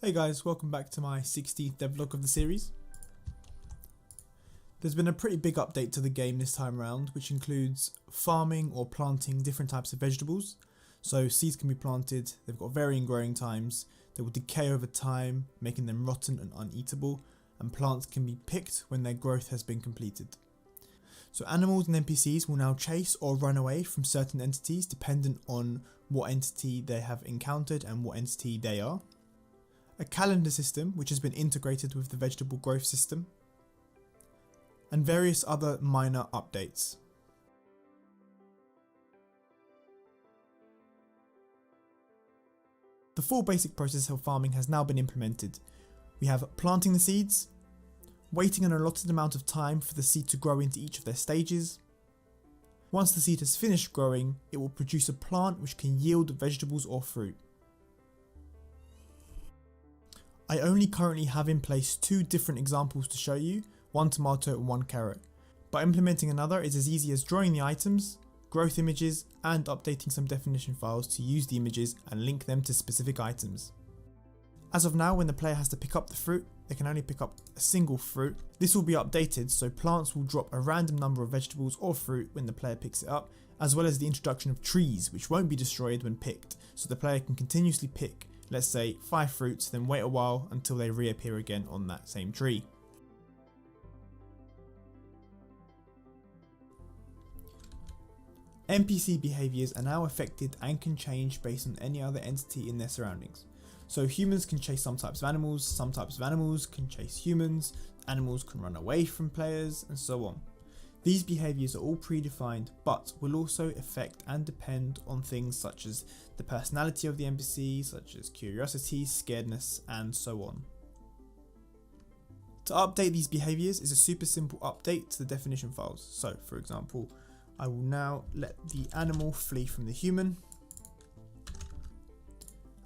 Hey guys, welcome back to my 16th devlog of the series. There's been a pretty big update to the game this time around, which includes farming or planting different types of vegetables. So seeds can be planted, they've got varying growing times, they will decay over time, making them rotten and uneatable, and plants can be picked when their growth has been completed. So animals and NPCs will now chase or run away from certain entities dependent on what entity they have encountered and what entity they are. A calendar system which has been integrated with the vegetable growth system, and various other minor updates. The full basic process of farming has now been implemented. We have planting the seeds, waiting an allotted amount of time for the seed to grow into each of their stages. Once the seed has finished growing, it will produce a plant which can yield vegetables or fruit. I only currently have in place two different examples to show you, one tomato and one carrot, but implementing another is as easy as drawing the items, growth images, and updating some definition files to use the images and link them to specific items. As of now, when the player has to pick up the fruit, they can only pick up a single fruit. This will be updated so plants will drop a random number of vegetables or fruit when the player picks it up, as well as the introduction of trees which won't be destroyed when picked, so the player can continuously pick, let's say 5 fruits, then wait a while until they reappear again on that same tree. NPC behaviours are now affected and can change based on any other entity in their surroundings. So humans can chase some types of animals can chase humans, animals can run away from players, and so on. These behaviours are all predefined, but will also affect and depend on things such as the personality of the NPC, such as curiosity, scaredness, and so on. To update these behaviours is a super simple update to the definition files. So for example, I will now let the animal flee from the human,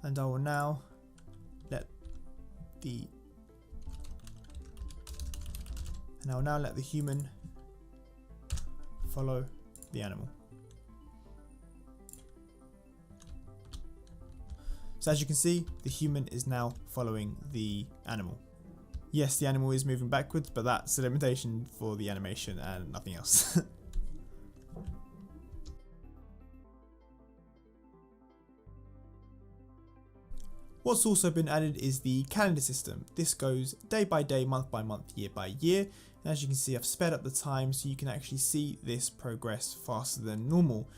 and I will now let the human follow the animal. So as you can see, the human is now following the animal. Yes, the animal is moving backwards, but that's a limitation for the animation and nothing else. What's also been added is the calendar system. This goes day by day, month by month, year by year. And as you can see, I've sped up the time so you can actually see this progress faster than normal.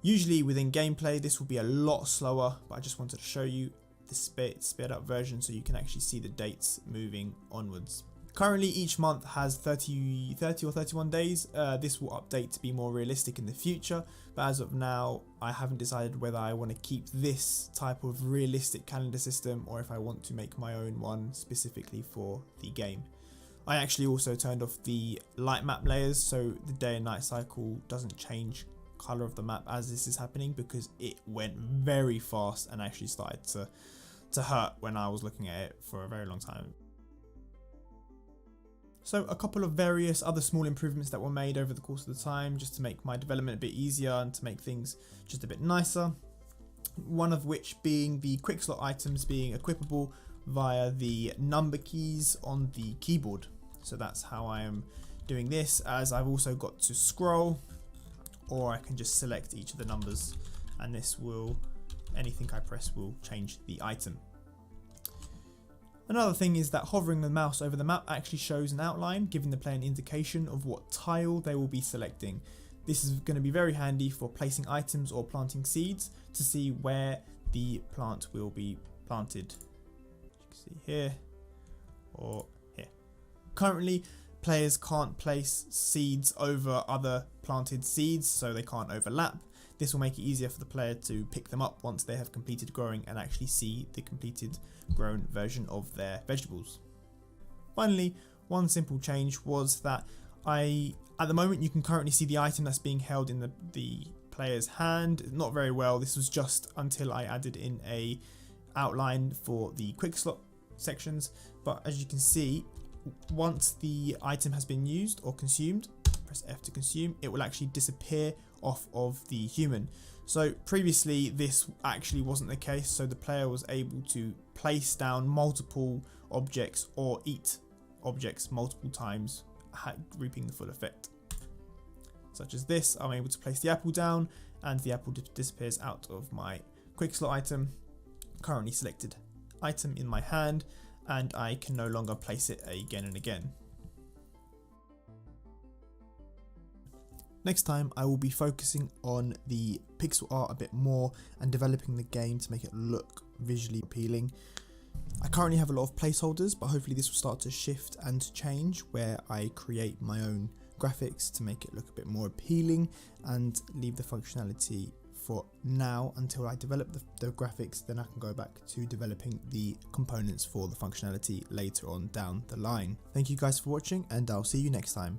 Usually within gameplay, this will be a lot slower, but I just wanted to show you the sped up version so you can actually see the dates moving onwards. Currently, each month has 30 or 31 days. This will update to be more realistic in the future, but as of now, I haven't decided whether I want to keep this type of realistic calendar system or if I want to make my own one specifically for the game. I actually also turned off the light map layers so the day and night cycle doesn't change color of the map as this is happening, because it went very fast and actually started to hurt when I was looking at it for a very long time. So a couple of various other small improvements that were made over the course of the time just to make my development a bit easier and to make things just a bit nicer. One of which being the Quickslot items being equipable via the number keys on the keyboard. So that's how I am doing this, as I've also got to scroll, or I can just select each of the numbers and this will, anything I press will change the item. Another thing is that hovering the mouse over the map actually shows an outline, giving the player an indication of what tile they will be selecting. This is going to be very handy for placing items or planting seeds to see where the plant will be planted. You can see here or here. Currently, players can't place seeds over other planted seeds, so they can't overlap. This will make it easier for the player to pick them up once they have completed growing and actually see the completed grown version of their vegetables. Finally, one simple change was that at the moment you can currently see the item that's being held in the player's hand. Not very well. This was just until I added in a outline for the Quickslot sections, but as you can see, once the item has been used or consumed, press F to consume, it will actually disappear off of the human. So previously this actually wasn't the case, so the player was able to place down multiple objects or eat objects multiple times, reaping the full effect. Such as this, I'm able to place the apple down and the apple disappears out of my Quickslot item, currently selected item in my hand, and I can no longer place it again and again. Next time I will be focusing on the pixel art a bit more and developing the game to make it look visually appealing. I currently have a lot of placeholders, but hopefully this will start to shift and change where I create my own graphics to make it look a bit more appealing and leave the functionality for now until I develop the graphics. Then I can go back to developing the components for the functionality later on down the line. Thank you guys for watching, and I'll see you next time.